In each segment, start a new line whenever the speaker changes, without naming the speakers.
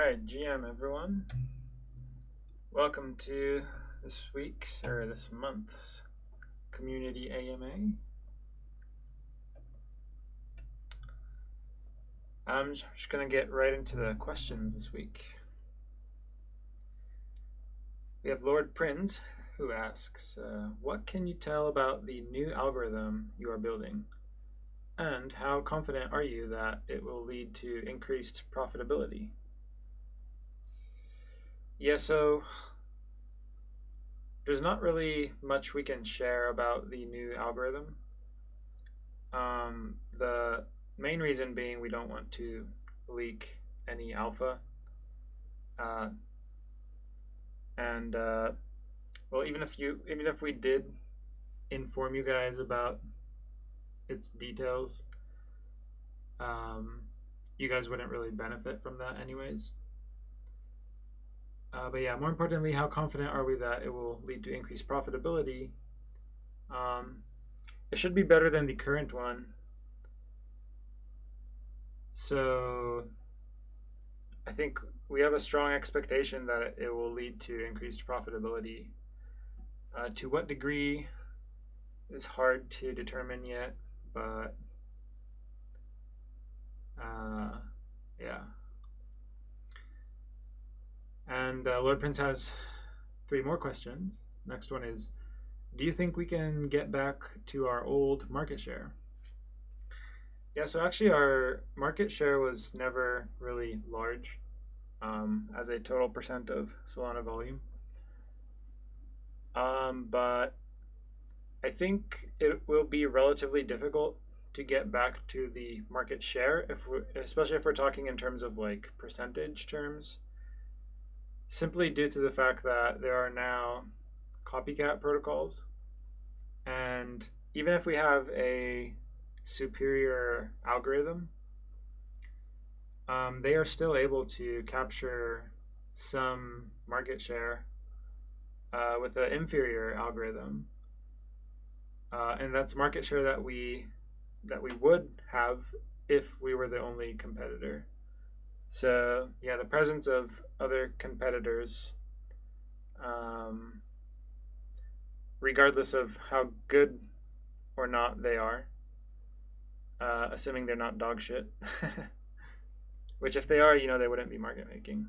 Alright, GM everyone. Welcome to this month's Community AMA. I'm just going to get right into the questions this week. We have Lord Prinz, who asks, what can you tell about the new algorithm you are building? And how confident are you that it will lead to increased profitability? Yeah, so there's not really much we can share about the new algorithm. The main reason being we don't want to leak any alpha. And well, even if we did inform you guys about its details, you guys wouldn't really benefit from that anyways. But yeah, more importantly, how confident are we that it will lead to increased profitability? It should be better than the current one. So I think we have a strong expectation that it will lead to increased profitability. To what degree is hard to determine yet, but yeah. And Lord Prince has 3 more questions. Next one is, do you think we can get back to our old market share? Yeah, so actually our market share was never really large as a total percent of Solana volume. But I think it will be relatively difficult to get back to the market share, especially if we're talking in terms of like percentage terms, simply due to the fact that there are now copycat protocols. And even if we have a superior algorithm, they are still able to capture some market share with an inferior algorithm. And that's market share that we would have if we were the only competitor. So yeah, the presence of other competitors, regardless of how good or not they are, assuming they're not dog shit, which if they are, they wouldn't be market making,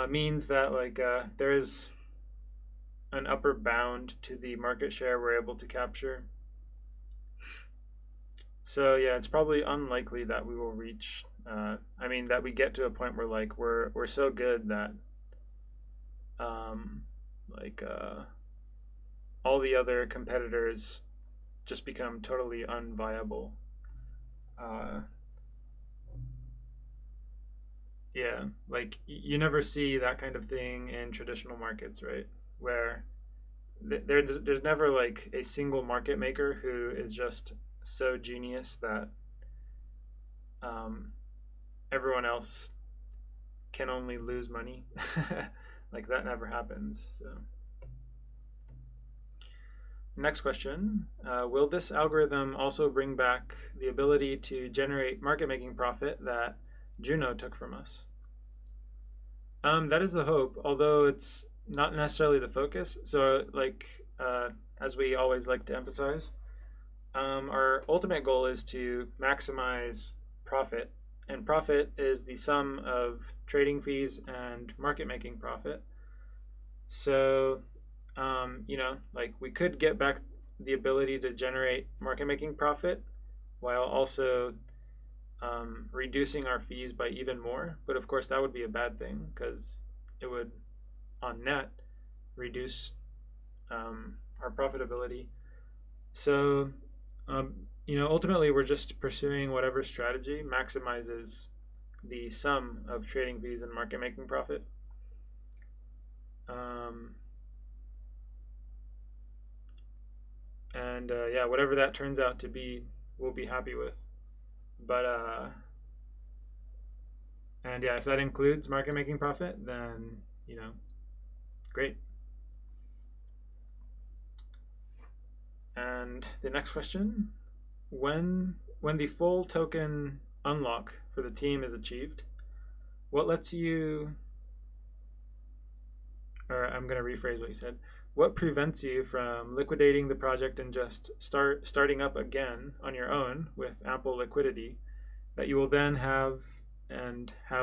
means that like there is an upper bound to the market share we're able to capture. So yeah, it's probably unlikely that we will reach. That we get to a point where like we're so good that all the other competitors just become totally unviable. Yeah, like you never see that kind of thing in traditional markets, right? Where there's never like a single market maker who is just so genius that everyone else can only lose money. Like that never happens. So next question, will this algorithm also bring back the ability to generate market making profit that Juno took from us? That is the hope, although it's not necessarily the focus. So like as we always like to emphasize, our ultimate goal is to maximize profit, and profit is the sum of trading fees and market making profit. So like we could get back the ability to generate market making profit while also reducing our fees by even more. But of course, that would be a bad thing because it would, on net, reduce our profitability. So, ultimately, we're just pursuing whatever strategy maximizes the sum of trading fees and market making profit. And yeah, whatever that turns out to be, we'll be happy with. But and yeah, if that includes market making profit, then great. And the next question, when the full token unlock for the team is achieved, what lets you, or I'm going to rephrase what you said. What prevents you from liquidating the project and just starting up again on your own with ample liquidity that you will then have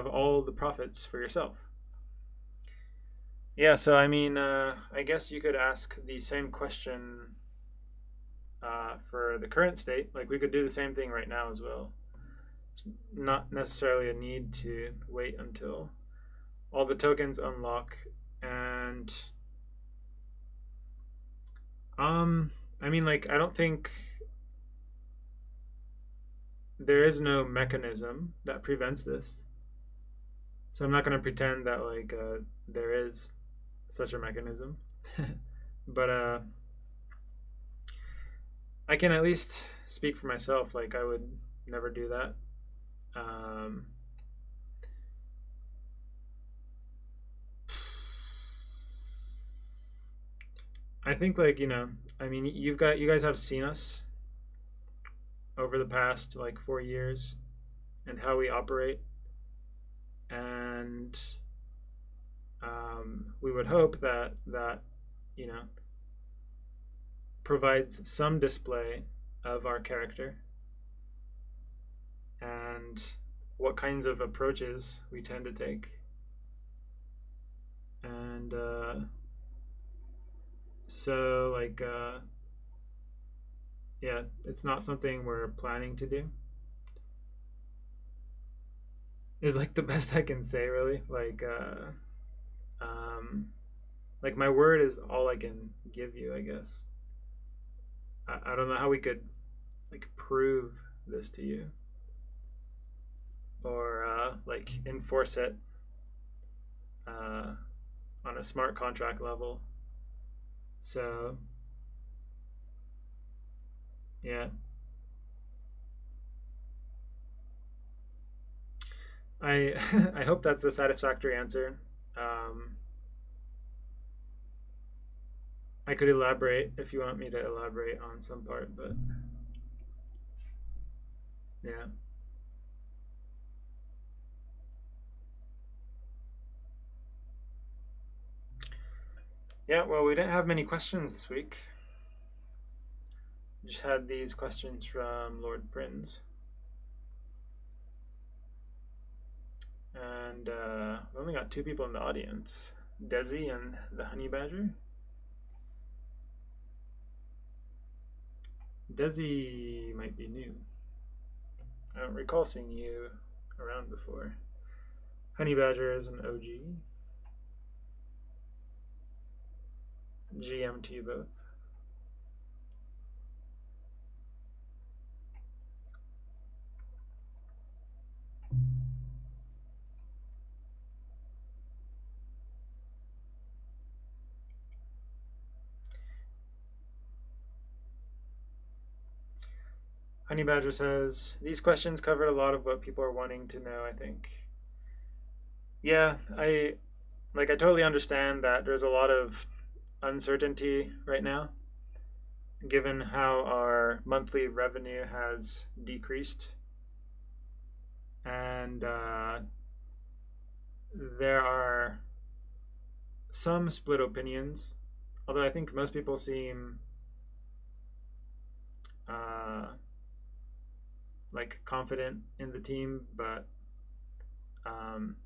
all the profits for yourself? Yeah, so I mean, I guess you could ask the same question for the current state. Like we could do the same thing right now as well. It's not necessarily a need to wait until all the tokens unlock. And I mean, like I don't think there is no mechanism that prevents this. So I'm not going to pretend that like there is such a mechanism. But I can at least speak for myself. Like I would never do that. Um, I think like I mean, you guys have seen us over the past like 4 years and how we operate, and we would hope that you know provides some display of our character and what kinds of approaches we tend to take. And so, like, yeah, it's not something we're planning to do. Is like the best I can say, really. Um, like my word is all I can give you, I guess. I don't know how we could like prove this to you or like enforce it uh, on a smart contract level. So yeah, I I hope that's a satisfactory answer. Um, I could elaborate if you want me to elaborate on some part, but yeah. Yeah, well, we didn't have many questions this week. We just had these questions from Lord Prinz. And we only got two people in the audience, Desi and the Honey Badger. Desi might be new. I don't recall seeing you around before. Honey Badger is an OG. GM to you both. Honey Badger says, these questions covered a lot of what people are wanting to know, I think. Yeah, I totally understand that there's a lot of uncertainty right now, given how our monthly revenue has decreased. And there are some split opinions, although I think most people seem uh, like confident in the team. But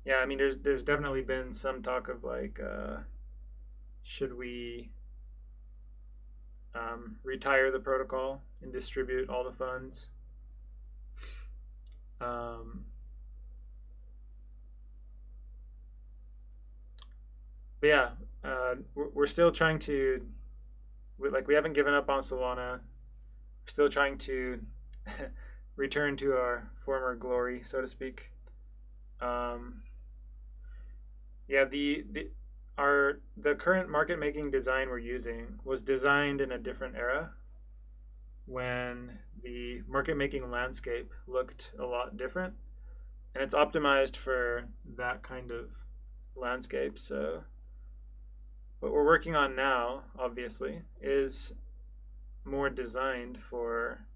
yeah, I mean, there's definitely been some talk of like, should we retire the protocol and distribute all the funds? Um, but yeah, we're still trying to we haven't given up on Solana. We're still trying to return to our former glory, so to speak. Um, yeah, the current market making design we're using was designed in a different era when the market making landscape looked a lot different, and it's optimized for that kind of landscape. So what we're working on now, obviously, is more designed for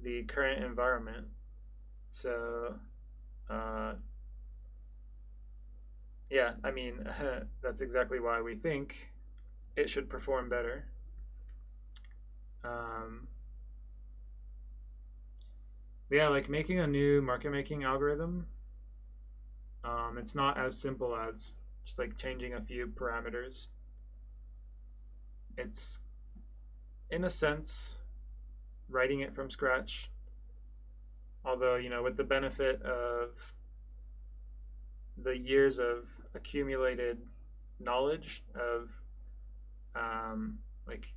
the current environment. So, uh, yeah, I mean, that's exactly why we think it should perform better. Um, yeah, like making a new market making algorithm, it's not as simple as just like changing a few parameters. It's, in a sense, writing it from scratch. Although, with the benefit of the years of accumulated knowledge of like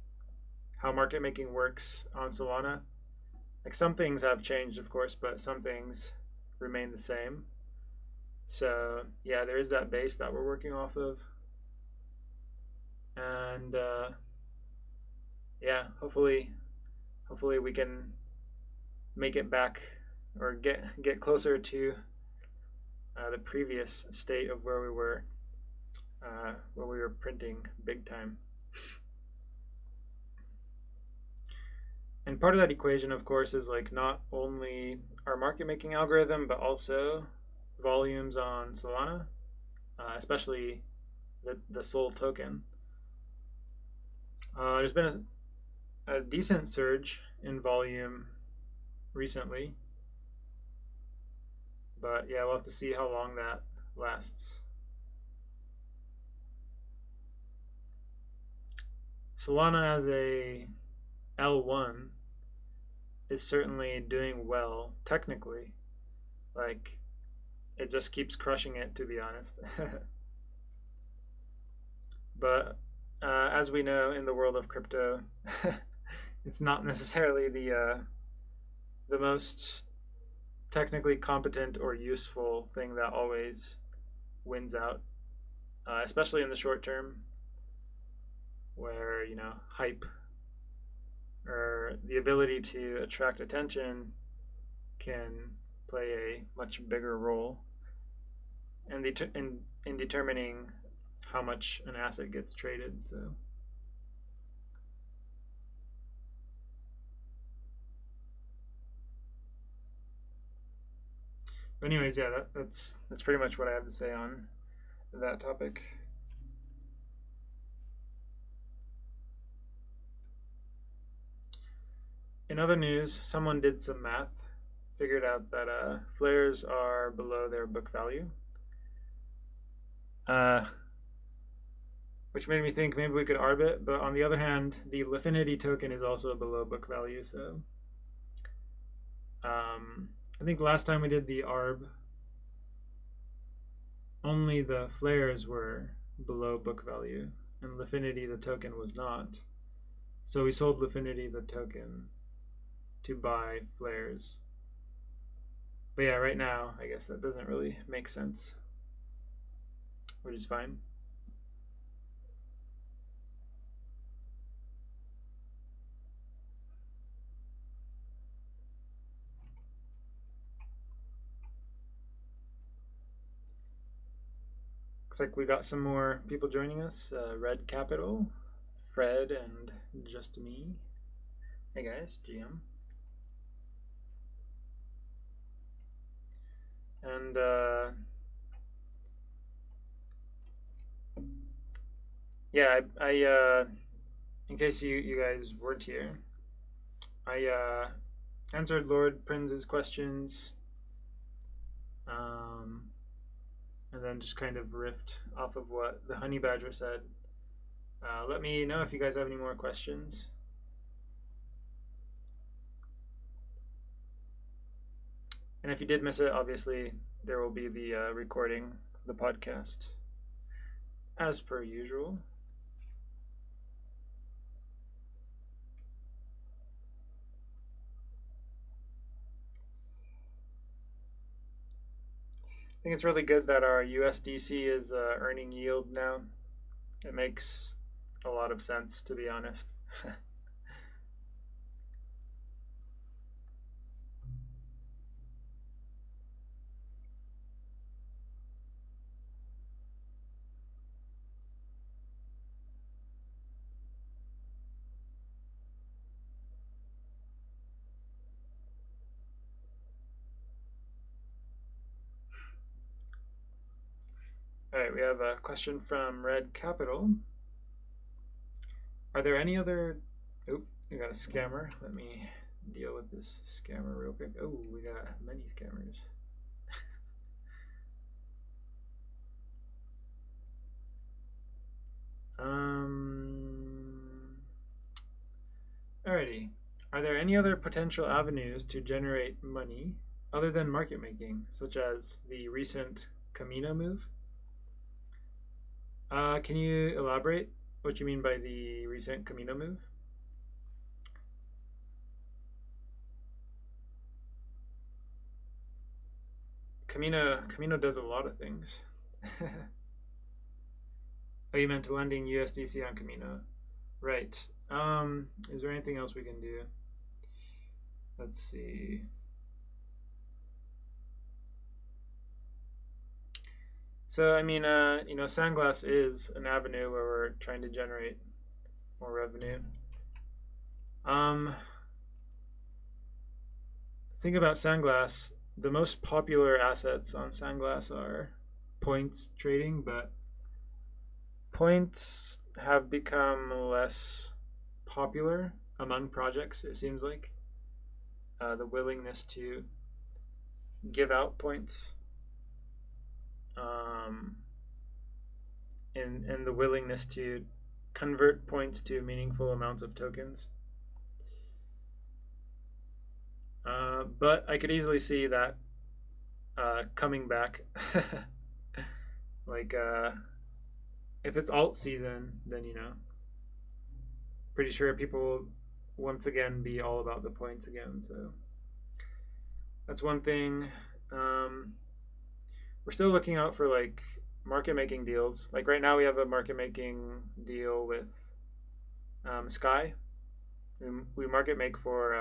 how market making works on Solana, like some things have changed, of course, but some things remain the same. So yeah, there is that base that we're working off of, and yeah, hopefully we can make it back or get closer to the previous state of where we were printing big time. And part of that equation, of course, is like not only our market making algorithm, but also volumes on Solana, especially the Sol token. There's been a decent surge in volume recently, but yeah, we'll have to see how long that lasts. Solana as a L1 is certainly doing well technically. Like, it just keeps crushing it, to be honest. But as we know in the world of crypto, it's not necessarily the most technically competent or useful thing that always wins out, especially in the short term, where hype or the ability to attract attention can play a much bigger role in determining how much an asset gets traded. So anyways, yeah, that's pretty much what I have to say on that topic. In other news, someone did some math, figured out that flares are below their book value, uh, which made me think maybe we could arb it. But on the other hand, the Lifinity token is also below book value. So I think last time we did the arb, only the flares were below book value, and Lifinity the token was not. So we sold Lifinity the token to buy flares. But yeah, right now, I guess that doesn't really make sense, which is fine. Looks like we got some more people joining us. Red Capital, Fred, and just me. Hey guys, GM. And yeah, in case you guys weren't here, I answered Lord Prince's questions, um, and then just kind of riffed off of what the Honey Badger said. Let me know if you guys have any more questions. And if you did miss it, obviously there will be the recording, the podcast, as per usual. I think it's really good that our USDC is earning yield now. It makes a lot of sense, to be honest. All right. right, we have a question from Red Capital. Are there any other... Oop, we got a scammer. Let me deal with this scammer real quick. Oh, we got many scammers. Alrighty. Are there any other potential avenues to generate money other than market making, such as the recent Camino move? Can you elaborate what you mean by the recent Camino move? Camino does a lot of things. Oh, you meant lending USDC on Camino. Right. Is there anything else we can do? Let's see. So, I mean, Sandglass is an avenue where we're trying to generate more revenue. Think about Sandglass. The most popular assets on Sandglass are points trading, but points have become less popular among projects, it seems like. The willingness to give out points and the willingness to convert points to meaningful amounts of tokens. But I could easily see that coming back. Like, if it's alt season, then, pretty sure people will once again be all about the points again. So that's one thing. We're still looking out for like market making deals. Like right now, we have a market making deal with Sky. We market make for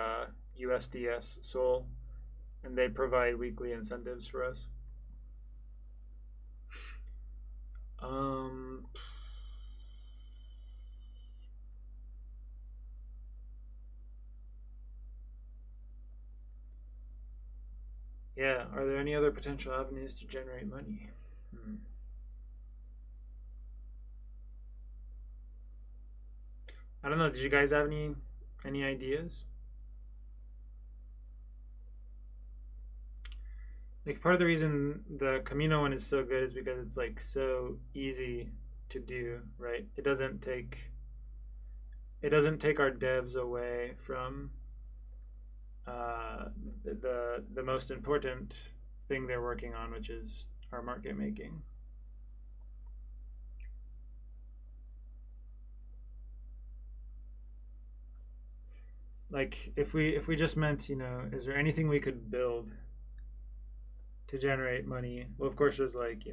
USDS Sol, and they provide weekly incentives for us. Yeah, are there any other potential avenues to generate money? I don't know. Did you guys have any ideas? Like part of the reason the Camino one is so good is because it's like so easy to do, right? It doesn't take our devs away from the most important thing they're working on, which is our market making. Like if we just meant, is there anything we could build to generate money? Well, of course there's like,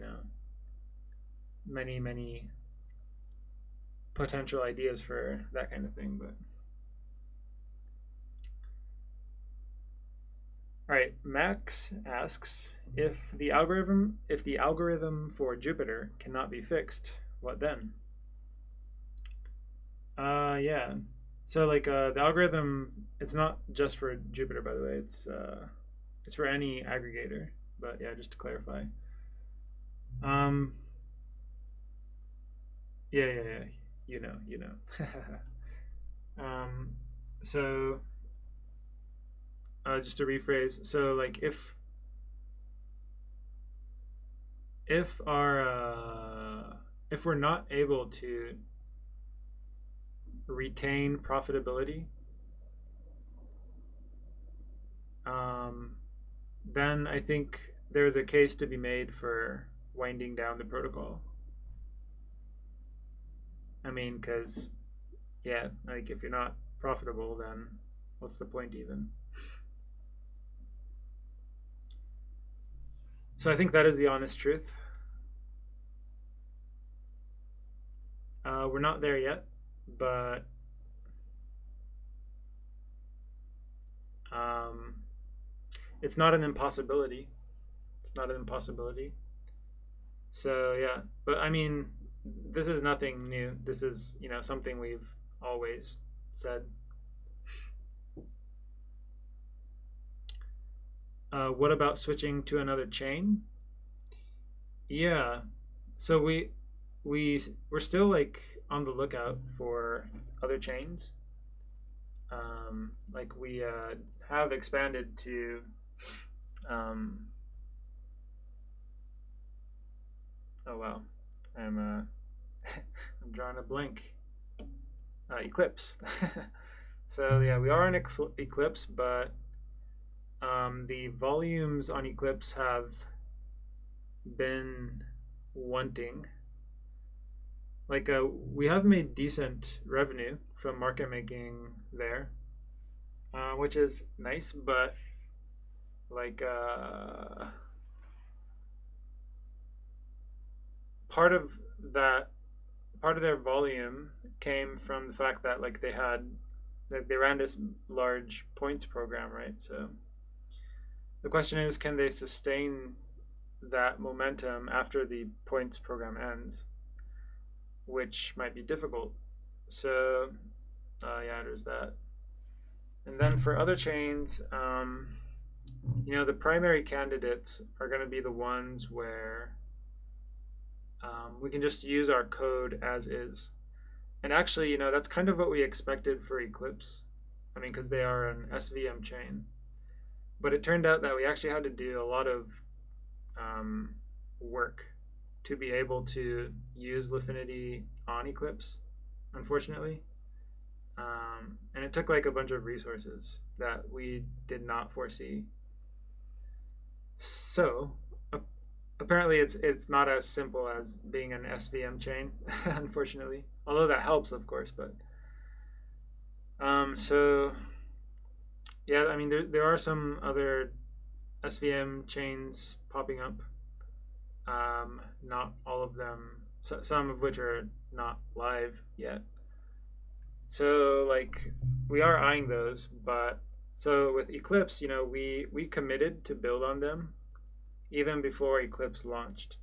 many potential ideas for that kind of thing, but all right, Max asks if the algorithm for Jupiter cannot be fixed, what then? Yeah. So like the algorithm, it's not just for Jupiter, by the way. It's for any aggregator. But yeah, just to clarify. Yeah. You know. So just to rephrase, so like if we're not able to retain profitability, then I think there's a case to be made for winding down the protocol. I mean, because yeah, like if you're not profitable, then what's the point even? So I think that is the honest truth. We're not there yet, but it's not an impossibility. It's not an impossibility. So yeah, but I mean, this is nothing new. This is something we've always said. What about switching to another chain? Yeah, So we're still like on the lookout for other chains. Like we have expanded to um, oh wow, I'm I'm drawing a blank. Eclipse. So yeah, we are in Eclipse, but the volumes on Eclipse have been wanting. Like we have made decent revenue from market making there, which is nice, but like part of that part of their volume came from the fact that like they ran this large points program, right? So the question is, can they sustain that momentum after the points program ends, which might be difficult. So yeah, there's that. And then for other chains, the primary candidates are going to be the ones where we can just use our code as is. And actually, that's kind of what we expected for Eclipse. I mean, because they are an SVM chain. But it turned out that we actually had to do a lot of work to be able to use Lifinity on Eclipse, unfortunately. And it took like a bunch of resources that we did not foresee. So apparently it's not as simple as being an SVM chain, unfortunately. Although that helps, of course. But so yeah, I mean there are some other SVM chains popping up. Not all of them. Some of which are not live yet. So like we are eyeing those, but so with Eclipse, we committed to build on them even before Eclipse launched.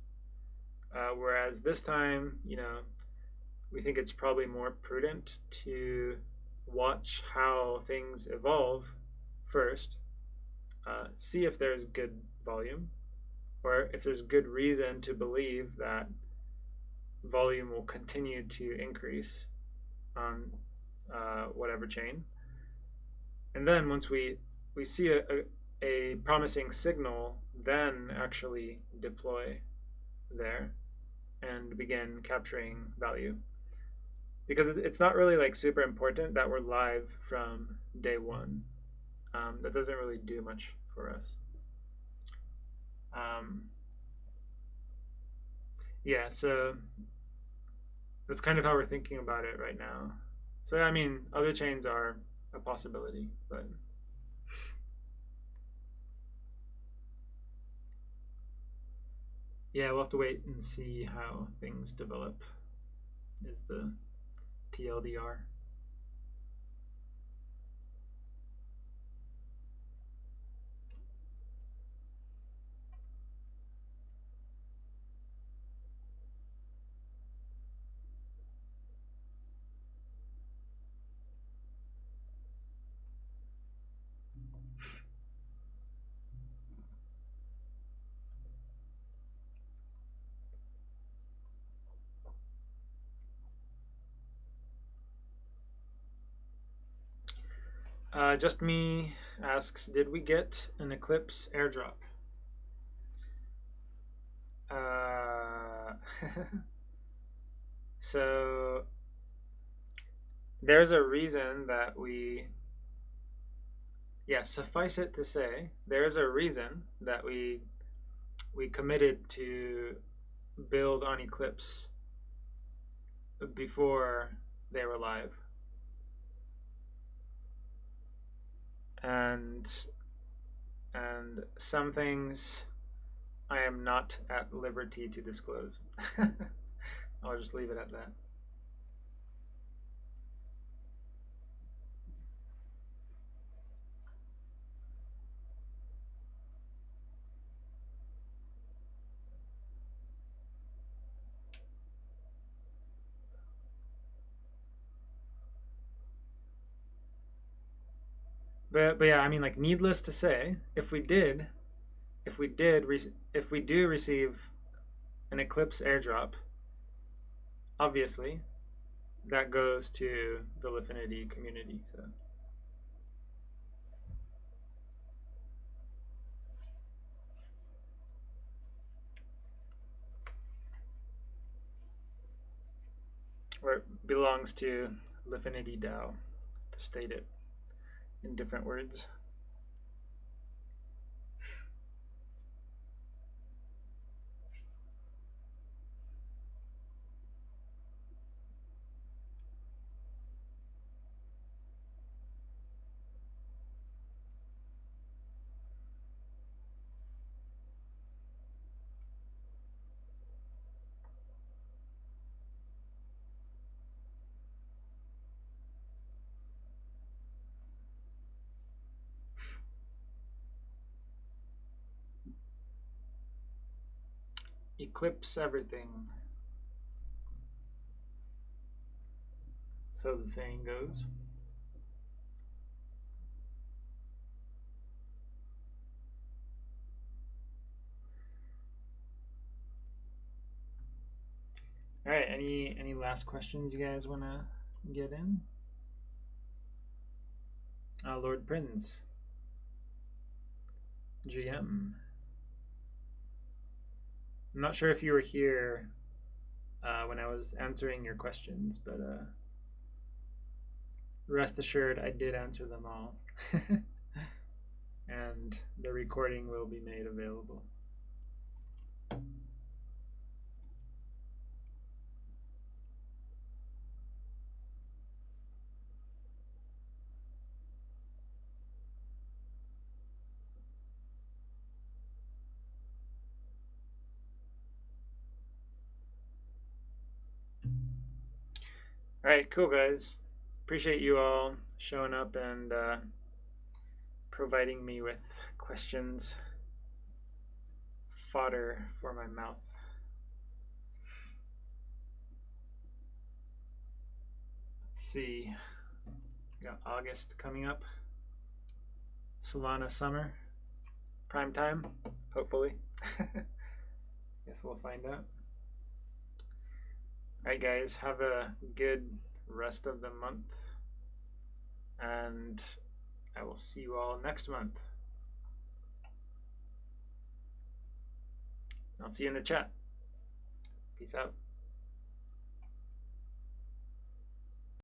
Whereas this time, we think it's probably more prudent to watch how things evolve first, see if there's good volume, or if there's good reason to believe that volume will continue to increase on whatever chain. And then once we see a promising signal, then actually deploy there and begin capturing value. Because it's not really like super important that we're live from day one. That doesn't really do much for us. Yeah, so that's kind of how we're thinking about it right now. So I mean, other chains are a possibility, but yeah, we'll have to wait and see how things develop. Is the TLDR. Just me asks, did we get an Eclipse airdrop? So there's a reason that suffice it to say, there's a reason that we committed to build on Eclipse before they were live. And some things I am not at liberty to disclose. I'll just leave it at that. But yeah, I mean, like, needless to say, if we do receive an Eclipse airdrop, obviously, that goes to the Lifinity community. So or it belongs to Lifinity DAO, to state it in different words. Eclipse everything. So the saying goes. All right, any last questions you guys want to get in? Lord Prince, GM. I'm not sure if you were here when I was answering your questions, but rest assured I did answer them all. And the recording will be made available. All right, cool guys. Appreciate you all showing up and providing me with questions, fodder for my mouth. Let's see. We got August coming up. Solana summer. Prime time, hopefully. Guess we'll find out. Alright guys, have a good rest of the month. And I will see you all next month. I'll see you in the chat. Peace out.